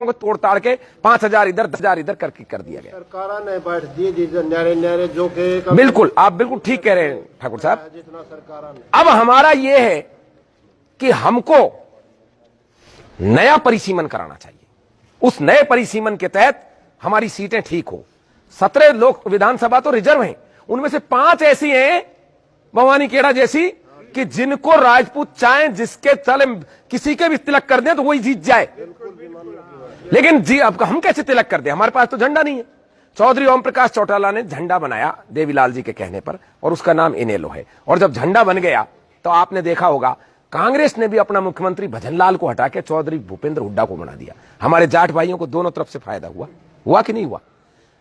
को तोड़ ताड़ के 5,000 इधर 10,000 इधर कर दिया गया। सरकार ने बैठ दी न्यारे जो के बिल्कुल, आप बिल्कुल ठीक कह रहे हैं ठाकुर साहब। जितना सरकार ने अब हमारा यह है कि हमको नया परिसीमन कराना चाहिए। उस नए परिसीमन के तहत हमारी सीटें ठीक हो। 17 लोक विधानसभा तो रिजर्व हैं, उनमें से 5 ऐसी हैं भवानी खेड़ा जैसी कि जिनको राजपूत चाहें जिसके तले किसी के भी तिलक कर दें तो वही जीत जाए। लेकिन जी अब हम कैसे तिलक कर दें, हमारे पास तो झंडा नहीं है। चौधरी ओम प्रकाश चौटाला ने झंडा बनाया देवीलाल जी के कहने पर और उसका नाम इनेलो है। और जब झंडा बन गया तो आपने देखा होगा कांग्रेस ने भी अपना मुख्यमंत्री भजनलाल को हटा के चौधरी भूपेंद्र हुड्डा को बना दिया। हमारे जाट भाइयों को दोनों तरफ से फायदा हुआ कि नहीं हुआ।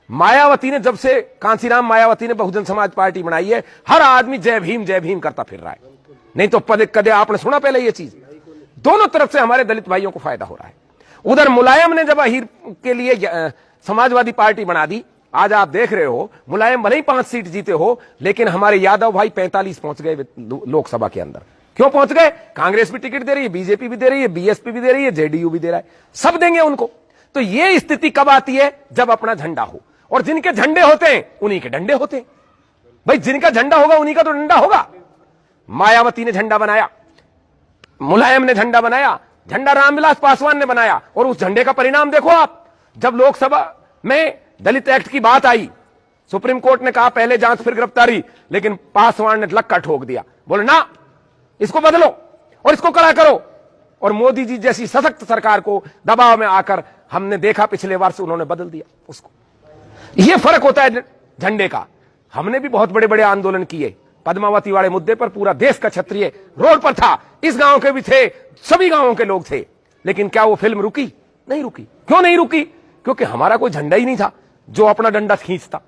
मायावती ने जब से कांसीराम मायावती ने बहुजन समाज पार्टी बनाई है, हर आदमी जय भीम करता फिर रहा है। नहीं तो कदे आपने सुना पहले ये चीज। दोनों तरफ से हमारे दलित भाइयों को फायदा हो रहा है। उधर मुलायम ने जब अहीर के लिए समाजवादी पार्टी बना दी, आज आप देख रहे हो मुलायम भले ही 5 सीट जीते हो, लेकिन हमारे यादव भाई 45 पहुंच गए लोकसभा के अंदर। क्यों पहुंच गए? कांग्रेस भी टिकट दे रही है, बीजेपी भी दे रही है, बीएसपी भी दे रही है, जेडीयू भी दे रहा है, सब देंगे उनको। तो ये स्थिति कब आती है? जब अपना झंडा हो। और जिनके झंडे होते हैं उन्हीं के डंडे होते हैं। भाई जिनका झंडा होगा उन्हीं का तो डंडा होगा। मायावती ने झंडा बनाया, मुलायम ने झंडा बनाया, झंडा रामविलास पासवान ने बनाया, और उस झंडे का परिणाम देखो आप। जब लोकसभा में दलित एक्ट की बात आई, सुप्रीम कोर्ट ने कहा पहले जांच फिर गिरफ्तारी, लेकिन पासवान ने लक्का ठोक दिया, बोले ना इसको बदलो और इसको कड़ा करो। और मोदी जी जैसी सशक्त सरकार को दबाव में आकर हमने देखा पिछले वर्ष उन्होंने बदल दिया उसको। यह फर्क होता है झंडे का। हमने भी बहुत बड़े बड़े आंदोलन किए, पद्मावती वाले मुद्दे पर पूरा देश का क्षत्रिय रोड पर था, इस गांव के भी थे, सभी गांवों के लोग थे। लेकिन क्या वो फिल्म रुकी? नहीं रुकी। क्यों नहीं रुकी? क्योंकि हमारा कोई झंडा ही नहीं था जो अपना डंडा खींचता।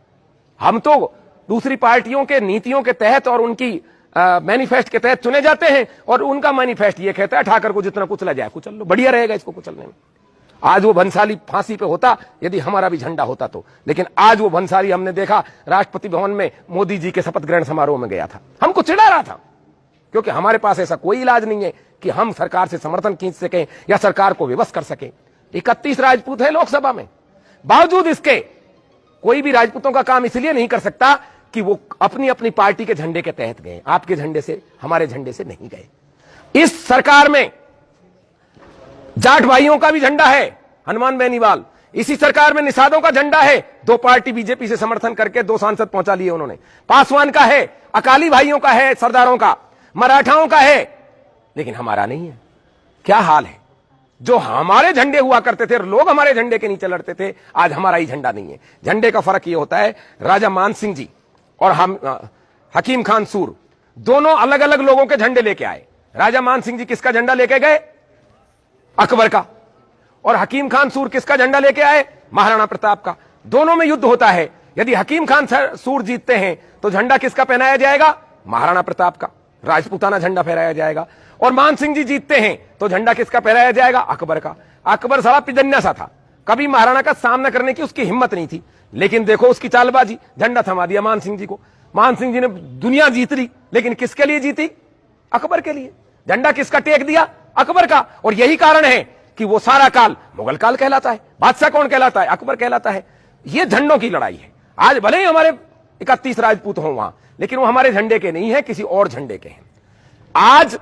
हम तो दूसरी पार्टियों के नीतियों के तहत और उनकी मैनिफेस्ट के तहत चुने जाते हैं, और उनका मैनिफेस्ट ये कहता है ठाकर को जितना कुचला जाए कुचल लो, बढ़िया रहेगा इसको कुचलने में। आज वो भंसाली फांसी पे होता यदि हमारा भी झंडा होता तो, लेकिन आज वो भंसाली हमने देखा राष्ट्रपति भवन में मोदी जी के शपथ ग्रहण समारोह में गया था, हमको चिढ़ा रहा था। क्योंकि हमारे पास ऐसा कोई इलाज नहीं है कि हम सरकार से समर्थन खींच सकें या सरकार को विवश कर सकें। 31 राजपूत है लोकसभा में, बावजूद इसके कोई भी राजपूतों का काम इसलिए नहीं कर सकता कि वो अपनी अपनी पार्टी के झंडे के तहत गए, आपके झंडे से हमारे झंडे से नहीं गए। इस सरकार में जाट भाइयों का भी झंडा है, हनुमान बेनीवाल। इसी सरकार में निषादों का झंडा है, 2 पार्टी बीजेपी से समर्थन करके 2 सांसद पहुंचा लिए उन्होंने। पासवान का है, अकाली भाइयों का है, सरदारों का, मराठाओं का है, लेकिन हमारा नहीं है। क्या हाल है? जो हमारे झंडे हुआ करते थे, लोग हमारे झंडे के नीचे लड़ते थे, आज हमारा ही झंडा नहीं है। झंडे का फर्क यह होता है, राजा मानसिंह जी और हकीम खान सूर दोनों अलग अलग लोगों के झंडे लेके आए। राजा मानसिंह जी किसका झंडा लेके गए? अकबर का। और हकीम खान सूर किसका झंडा लेके आए? महाराणा प्रताप का। दोनों में युद्ध होता है। यदि हकीम खान सूर जीतते हैं तो झंडा किसका पहनाया जाएगा? महाराणा प्रताप का, राजपूताना झंडा फहराया जाएगा। और मानसिंह जी जीतते हैं तो झंडा किसका फहराया जाएगा? अकबर का। अकबर सारा पिजन्या सा था, कभी महाराणा का सामना करने की उसकी हिम्मत नहीं थी, लेकिन देखो उसकी चालबाजी, झंडा थमा दिया मानसिंह जी को। मानसिंह जी ने दुनिया जीत ली, लेकिन किसके लिए जीती? अकबर के लिए। झंडा किसका टेक दिया? अकबर का। और यही कारण है कि वो सारा काल मुगल काल कहलाता है। बादशाह कौन कहलाता है? अकबर कहलाता है। ये झंडों की लड़ाई है। आज भले ही हमारे 31 राजपूत हों वहां, लेकिन वो हमारे झंडे के नहीं है, किसी और झंडे के हैं। आज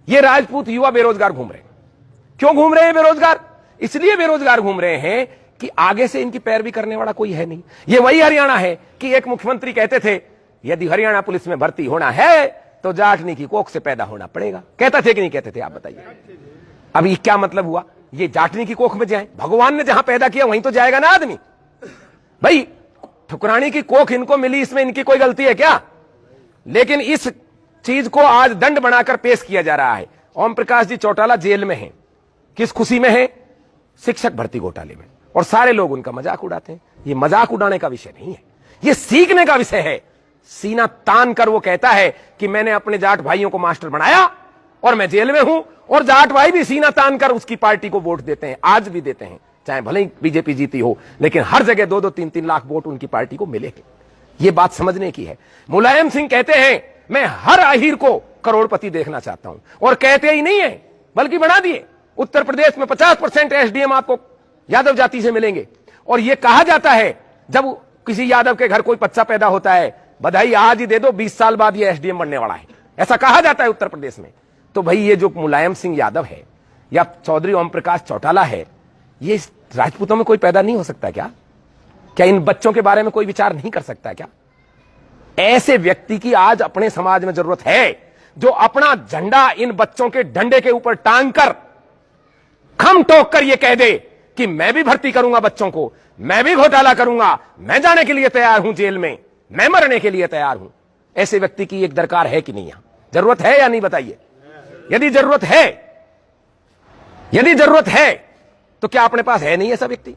ये राजपूत युवा बेरोजगार घूम रहे हैं। क्यों घूम रहे हैं बेरोजगार? इसलिए बेरोजगार घूम रहे हैं कि आगे से इनकी पैरवी करने वाला कोई है नहीं। ये वही हरियाणा है कि एक मुख्यमंत्री कहते थे यदि हरियाणा पुलिस में भर्ती होना है तो जाटनी की कोख से पैदा होना पड़ेगा। कहते थे कि नहीं कहते थे? आप बताइए। अब ये क्या मतलब हुआ? ये जाटनी की कोख में जाए? भगवान ने जहां पैदा किया वहीं तो जाएगा ना आदमी। भाई ठुकरानी की कोख इनको मिली, इसमें इनकी कोई गलती है क्या? लेकिन इस चीज को आज दंड बनाकर पेश किया जा रहा है। ओम प्रकाश जी चौटाला जेल में हैं, किस खुशी में है? शिक्षक भर्ती घोटाले में, और सारे लोग उनका मजाक उड़ाते हैं। ये मजाक उड़ाने का विषय नहीं है, ये सीखने का विषय है। सीना तान कर वो कहता है कि मैंने अपने जाट भाइयों को मास्टर बनाया और मैं जेल में हूं, और जाट भाई भी सीना तान कर उसकी पार्टी को वोट देते हैं, आज भी देते हैं, चाहे भले ही बीजेपी जीती हो, लेकिन हर जगह 2-2, 3-3 लाख वोट उनकी पार्टी को मिले हैं। ये बात समझने की है। मुलायम सिंह कहते हैं मैं हर अहीर को करोड़पति देखना चाहता हूं, और कहते ही नहीं है बल्कि बना दिए। उत्तर प्रदेश में 50% एसडीएम आपको यादव जाति से मिलेंगे। और यह कहा जाता है जब किसी यादव के घर कोई बच्चा पैदा होता है, बधाई आज ही दे दो, 20 साल बाद यह एसडीएम बनने वाला है, ऐसा कहा जाता है उत्तर प्रदेश में। तो भाई ये जो मुलायम सिंह यादव है या चौधरी ओम प्रकाश चौटाला है, ये राजपूतों में कोई पैदा नहीं हो सकता क्या? क्या इन बच्चों के बारे में कोई विचार नहीं कर सकता क्या? ऐसे व्यक्ति की आज अपने समाज में जरूरत है जो अपना झंडा इन बच्चों के डंडे के ऊपर टांग कर, खम ठोक कर यह कह दे कि मैं भी भर्ती करूंगा बच्चों को, मैं भी घोटाला करूंगा, मैं जाने के लिए तैयार हूं जेल में, मैं मरने के लिए तैयार हूं। ऐसे व्यक्ति की एक दरकार है कि नहीं? यहां जरूरत है या नहीं बताइए? यदि जरूरत है तो क्या अपने पास है नहीं ऐसा व्यक्ति?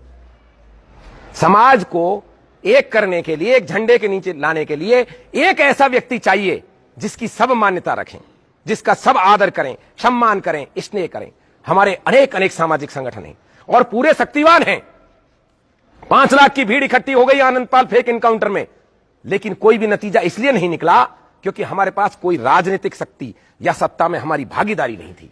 समाज को एक करने के लिए, एक झंडे के नीचे लाने के लिए एक ऐसा व्यक्ति चाहिए जिसकी सब मान्यता रखें, जिसका सब आदर करें, सम्मान करें, स्नेह करें। हमारे अनेक सामाजिक संगठन हैं और पूरे शक्तिवान हैं। 5 लाख की भीड़ इकट्ठी हो गई आनंदपाल फेक एनकाउंटर में, लेकिन कोई भी नतीजा इसलिए नहीं निकला क्योंकि हमारे पास कोई राजनीतिक शक्ति या सत्ता में हमारी भागीदारी नहीं थी।